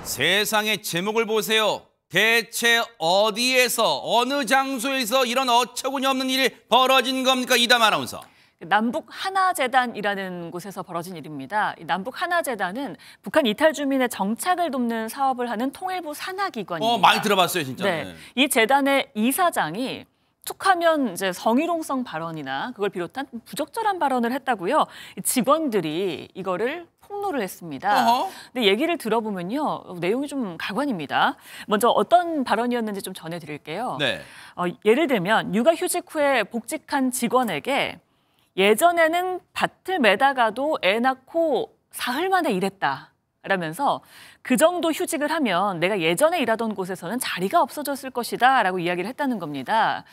세상의 제목을 보세요. 대체 어디에서 어느 장소에서 이런 어처구니 없는 일이 벌어진 겁니까? 이담 아나운서. 남북 하나재단이라는 곳에서 벌어진 일입니다. 남북 하나재단은 북한 이탈 주민의 정착을 돕는 사업을 하는 통일부 산하기관입니다. 많이 들어봤어요, 진짜. 네. 이 재단의 이사장이 툭하면 이제 성희롱성 발언이나 그걸 비롯한 부적절한 발언을 했다고요. 직원들이 이거를 폭로를 했습니다. 근데 얘기를 들어보면요, 내용이 좀 가관입니다. 먼저 어떤 발언이었는지 좀 전해드릴게요. 네. 예를 들면 육아휴직 후에 복직한 직원에게 예전에는 밭을 매다가도 애 낳고 사흘 만에 일했다 라면서 그 정도 휴직을 하면 내가 예전에 일하던 곳에서는 자리가 없어졌을 것이다 라고 이야기를 했다는 겁니다.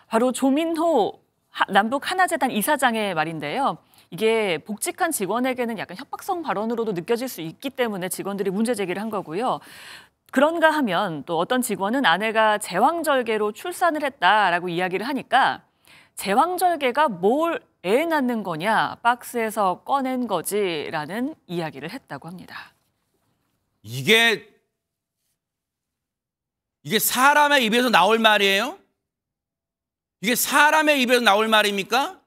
바로 조민호 남북 하나재단 이사장의 말인데요. 이게 복직한 직원에게는 약간 협박성 발언으로도 느껴질 수 있기 때문에 직원들이 문제 제기를 한 거고요. 그런가 하면 또 어떤 직원은 아내가 제왕절개로 출산을 했다라고 이야기를 하니까 제왕절개가 뭘 애 낳는 거냐, 박스에서 꺼낸 거지라는 이야기를 했다고 합니다. 이게 사람의 입에서 나올 말이에요? 이게 사람의 입에서 나올 말입니까?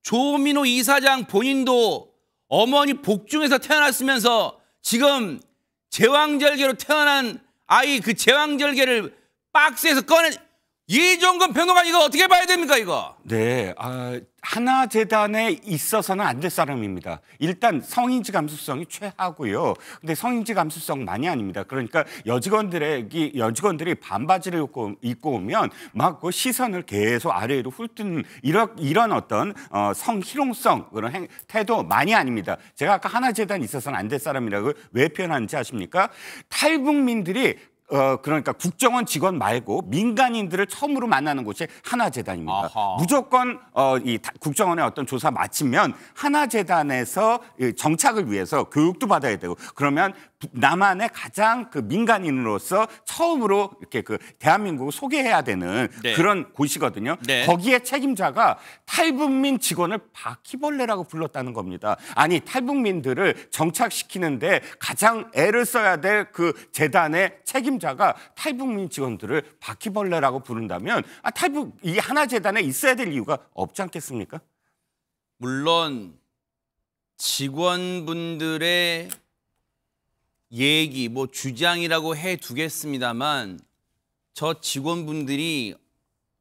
조민호 이사장 본인도 어머니 복중에서 태어났으면서 지금 제왕절개로 태어난 아이 그 제왕절개를 박스에서 꺼낸 이종건 평론가 이거 어떻게 봐야 됩니까 이거? 네, 하나재단에 있어서는 안 될 사람입니다. 일단 성인지 감수성이 최하고요. 근데 성인지 감수성만이 아닙니다. 그러니까 여직원들이 반바지를 입고 오면 막 그 시선을 계속 아래로 훑는 이런 어떤 성희롱성 그런 태도만이 아닙니다. 제가 아까 하나재단에 있어서는 안 될 사람이라고 왜 표현하는지 아십니까? 탈북민들이 그러니까 국정원 직원 말고 민간인들을 처음으로 만나는 곳이 하나재단입니다. 아하. 무조건 이 국정원의 어떤 조사 마치면 하나재단에서 정착을 위해서 교육도 받아야 되고 그러면 남한의 가장 그 민간인으로서 처음으로 이렇게 그 대한민국을 소개해야 되는 네. 그런 곳이거든요. 네. 거기에 책임자가 탈북민 직원을 바퀴벌레라고 불렀다는 겁니다. 아니 탈북민들을 정착시키는데 가장 애를 써야 될 그 재단의 책임자가 탈북민 직원들을 바퀴벌레라고 부른다면 이 하나재단에 있어야 될 이유가 없지 않겠습니까? 물론 직원분들의 얘기, 주장이라고 해두겠습니다만 저 직원분들이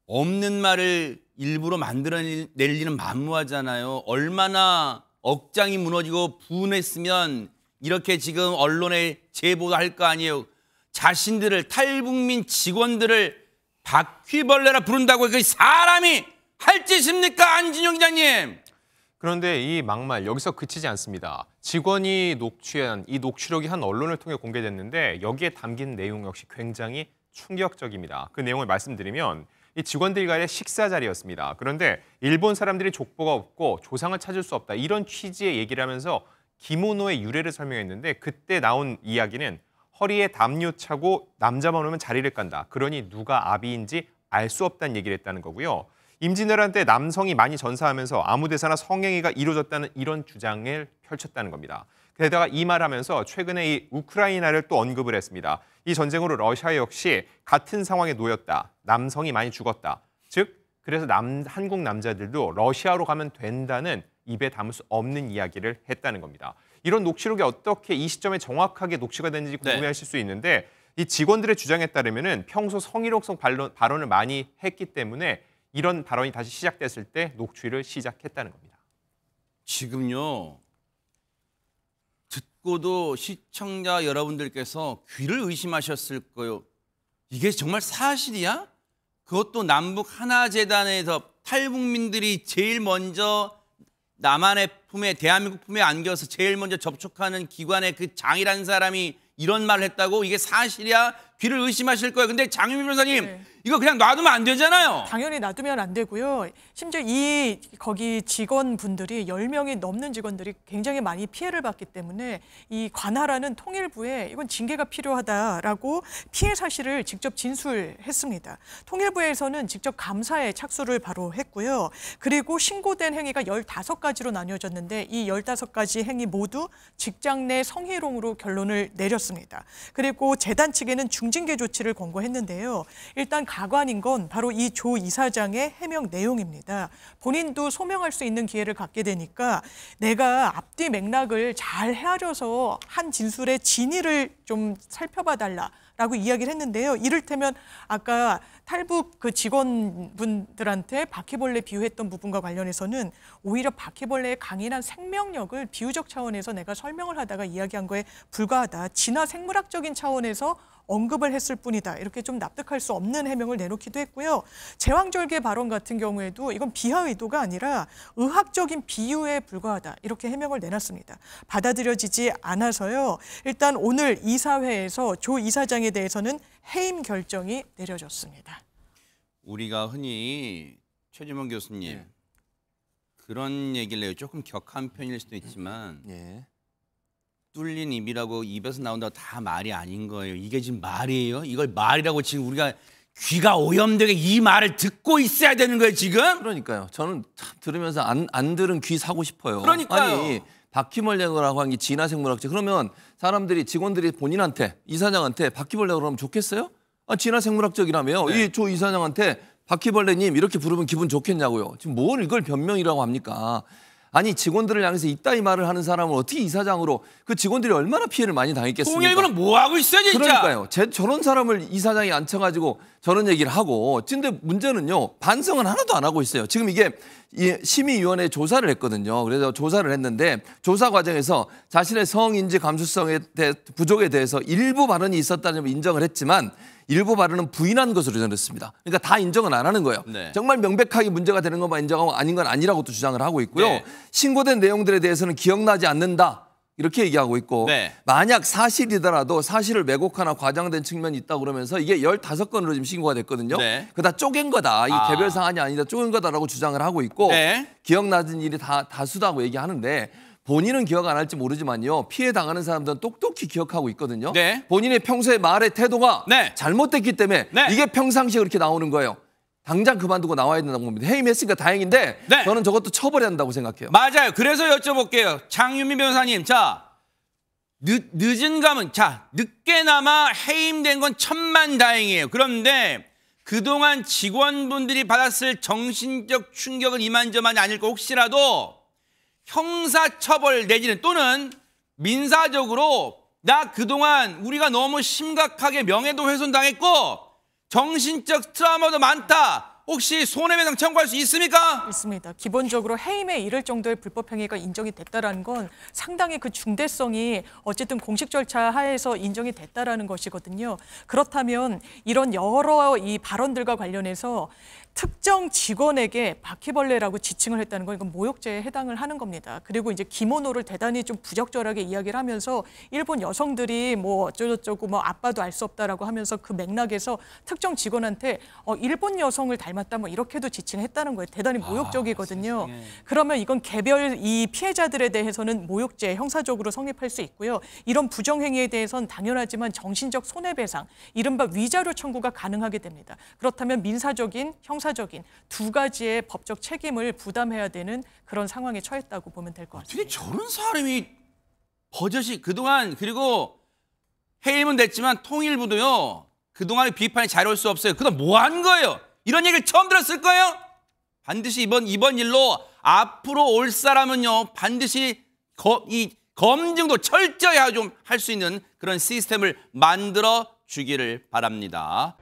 없는 말을 일부러 만들어낼 일은 만무하잖아요. 얼마나 억장이 무너지고 분했으면 이렇게 지금 언론에 제보할 거 아니에요. 자신들을 탈북민 직원들을 바퀴벌레라 부른다고 그 사람이 할 짓입니까? 안진영 기자님. 그런데 이 막말 여기서 그치지 않습니다. 직원이 녹취한 이 녹취록이 한 언론을 통해 공개됐는데 여기에 담긴 내용 역시 굉장히 충격적입니다. 그 내용을 말씀드리면 이 직원들 간의 식사 자리였습니다. 그런데 일본 사람들이 족보가 없고 조상을 찾을 수 없다. 이런 취지의 얘기를 하면서 기모노의 유래를 설명했는데 그때 나온 이야기는 허리에 담요 차고 남자만 오면 자리를 깐다. 그러니 누가 아비인지 알 수 없다는 얘기를 했다는 거고요. 임진왜란 때 남성이 많이 전사하면서 아무 데서나 성행위가 이루어졌다는 이런 주장을 펼쳤다는 겁니다. 게다가 이 말하면서 최근에 이 우크라이나를 또 언급을 했습니다. 이 전쟁으로 러시아 역시 같은 상황에 놓였다. 남성이 많이 죽었다. 즉 그래서 한국 남자들도 러시아로 가면 된다는 입에 담을 수 없는 이야기를 했다는 겁니다. 이런 녹취록이 어떻게 이 시점에 정확하게 녹취가 됐는지 궁금해하실 수 있는데 이 직원들의 주장에 따르면 평소 성희롱성 발언을 많이 했기 때문에 이런 발언이 다시 시작됐을 때 녹취를 시작했다는 겁니다. 지금요. 듣고도 시청자 여러분들께서 귀를 의심하셨을 거예요. 이게 정말 사실이야? 그것도 남북 하나재단에서 탈북민들이 제일 먼저 남한의 품에 대한민국 품에 안겨서 제일 먼저 접촉하는 기관의 그 장이라는 사람이 이런 말을 했다고? 이게 사실이야? 귀를 의심하실 거예요. 근데 장윤미 변호사님 네. 이거 그냥 놔두면 안 되잖아요. 당연히 놔두면 안 되고요. 심지어 거기 직원분들이 10명이 넘는 직원들이 굉장히 많이 피해를 봤기 때문에 이 관할하는 통일부에 이건 징계가 필요하다라고 피해 사실을 직접 진술했습니다. 통일부에서는 직접 감사에 착수를 바로 했고요. 그리고 신고된 행위가 15가지로 나뉘어졌는데 이 15가지 행위 모두 직장 내 성희롱으로 결론을 내렸습니다. 그리고 재단 측에는 중징계 조치를 권고했는데요. 일단 가관인 건 바로 이 조 이사장의 해명 내용입니다. 본인도 소명할 수 있는 기회를 갖게 되니까 내가 앞뒤 맥락을 잘 헤아려서 한 진술의 진위를 좀 살펴봐 달라라고 이야기를 했는데요. 이를테면 아까 탈북 그 직원분들한테 바퀴벌레 비유했던 부분과 관련해서는 오히려 바퀴벌레의 강인한 생명력을 비유적 차원에서 내가 설명을 하다가 이야기한 거에 불과하다. 진화 생물학적인 차원에서 언급을 했을 뿐이다. 이렇게 좀 납득할 수 없는 해명을 내놓기도 했고요. 제왕절개 발언 같은 경우에도 이건 비하 의도가 아니라 의학적인 비유에 불과하다. 이렇게 해명을 내놨습니다. 받아들여지지 않아서요. 일단 오늘 이사회에서 조 이사장에 대해서는 해임 결정이 내려졌습니다. 우리가 흔히 최지문 교수님 그런 얘기를 해요. 조금 격한 편일 수도 있지만 뚫린 입이라고 입에서 나온다고 다 말이 아닌 거예요. 이게 지금 말이에요? 이걸 말이라고 지금 우리가 귀가 오염되게 이 말을 듣고 있어야 되는 거예요, 지금? 그러니까요. 저는 참 들으면서 안 들은 귀 사고 싶어요. 그러니까요. 아니 바퀴벌레라고 한 게 진화생물학적. 그러면 사람들이 직원들이 본인한테 이사장한테 바퀴벌레라고 그러면 좋겠어요? 아, 진화생물학적이라며요. 네. 이 조 이사장한테 바퀴벌레님 이렇게 부르면 기분 좋겠냐고요. 지금 뭘 이걸 변명이라고 합니까? 아니 직원들을 향해서 이따위 말을 하는 사람은 어떻게 이사장으로 그 직원들이 얼마나 피해를 많이 당했겠습니까? 통일부는 뭐 하고 있어요, 진짜? 그러니까요. 저런 사람을 이사장이 앉혀가지고 저런 얘기를 하고. 근데 문제는요. 반성은 하나도 안 하고 있어요. 지금 이게 심의위원회 조사를 했거든요. 그래서 조사를 했는데 조사 과정에서 자신의 성인지 감수성에 대해 부족에 대해서 일부 발언이 있었다는 점을 인정을 했지만 일부 발언은 부인한 것으로 전했습니다. 그러니까 다 인정은 안 하는 거예요. 네. 정말 명백하게 문제가 되는 것만 인정하고 아닌 건 아니라고 또 주장을 하고 있고요. 네. 신고된 내용들에 대해서는 기억나지 않는다. 이렇게 얘기하고 있고 네. 만약 사실이더라도 사실을 왜곡하나 과장된 측면이 있다고 그러면서 이게 15건으로 지금 신고가 됐거든요. 네. 그다 쪼갠 거다. 이 개별 사안이 아니다. 쪼갠 거다라고 주장을 하고 있고 네. 기억나는 일이 다수다고 얘기하는데 본인은 기억 안 할지 모르지만요. 피해 당하는 사람들은 똑똑히 기억하고 있거든요. 네. 본인의 평소의 말의 태도가 네. 잘못됐기 때문에 네. 이게 평상시에 그렇게 나오는 거예요. 당장 그만두고 나와야 된다고 봅니다. 해임했으니까 다행인데 네. 저는 저것도 처벌해야 한다고 생각해요. 맞아요. 그래서 여쭤볼게요. 장윤미 변호사님, 자, 늦은 감은, 자, 늦게나마 해임된 건 천만다행이에요. 그런데 그동안 직원분들이 받았을 정신적 충격은 이만저만이 아닐 거 혹시라도 형사처벌 내지는 또는 민사적으로 나 그동안 우리가 너무 심각하게 명예도 훼손당했고 정신적 트라우마도 많다. 혹시 손해배상 청구할 수 있습니까? 있습니다. 기본적으로 해임에 이를 정도의 불법 행위가 인정이 됐다라는 건 상당히 그 중대성이 어쨌든 공식 절차 하에서 인정이 됐다라는 것이거든요. 그렇다면 이런 여러 이 발언들과 관련해서 특정 직원에게 바퀴벌레라고 지칭을 했다는 건 이건 모욕죄에 해당을 하는 겁니다. 그리고 이제 기모노를 대단히 좀 부적절하게 이야기를 하면서 일본 여성들이 뭐 어쩌고저쩌고 뭐 아빠도 알 수 없다라고 하면서 그 맥락에서 특정 직원한테 일본 여성을 닮았다 뭐 이렇게도 지칭했다는 거예요. 대단히 모욕적이거든요. 그러면 이건 개별 이 피해자들에 대해서는 모욕죄 형사적으로 성립할 수 있고요. 이런 부정행위에 대해서는 당연하지만 정신적 손해배상, 이른바 위자료 청구가 가능하게 됩니다. 그렇다면 민사적인 형사적인 두 가지의 법적 책임을 부담해야 되는 그런 상황에 처했다고 보면 될 것 같습니다. 어떻게 저런 사람이 버젓이 그동안 그리고 해임은 됐지만 통일부도요. 그동안의 비판이 잘 올 수 없어요. 그동안 뭐 한 거예요? 이런 얘기를 처음 들었을 거예요? 반드시 이번 일로 앞으로 올 사람은요. 반드시 이 검증도 철저히 좀 할 수 있는 그런 시스템을 만들어 주기를 바랍니다.